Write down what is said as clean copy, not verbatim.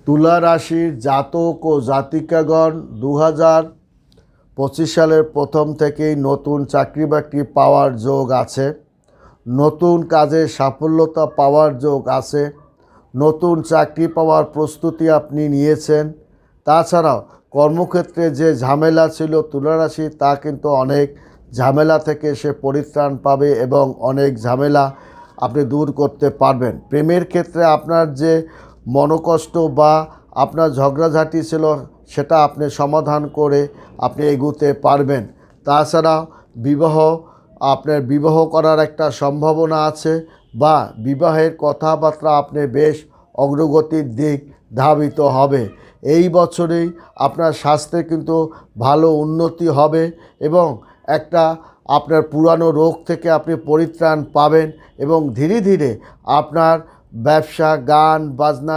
তুলা রাশির জাতক ও জাতিকাগণ 2025 সালের প্রথম থেকেই নতুন চাকরি বাকরি পাওয়ার যোগ আছে, নতুন কাজে সাফল্যতা পাওয়ার যোগ আছে, নতুন চাকরি পাওয়ার প্রস্তুতি আপনি নিয়েছেন। তাছাড়াও কর্মক্ষেত্রে যে ঝামেলা ছিল তুলা রাশি, তা কিন্তু অনেক ঝামেলা থেকে সে পরিত্রাণ পাবে এবং অনেক ঝামেলা আপনি দূর করতে পারবেন। প্রেমের ক্ষেত্রে আপনার যে মনোকষ্ট বা আপনার ঝগড়াঝাটি ছিল, সেটা আপনি সমাধান করে আপনি এগোতে পারবেন। তাছাড়া আপনার বিবাহ করার একটা সম্ভাবনা আছে বা বিবাহের কথাবার্তা আপনি বেশ অগ্রগতির দিক ধাবিত হবে। এই বছরেই আপনার স্বাস্থ্যে কিন্তু ভালো উন্নতি হবে এবং একটা আপনার পুরানো রোগ থেকে আপনি পরিত্রাণ পাবেন এবং ধীরে ধীরে আপনার ব্যবসা, গান বাজনা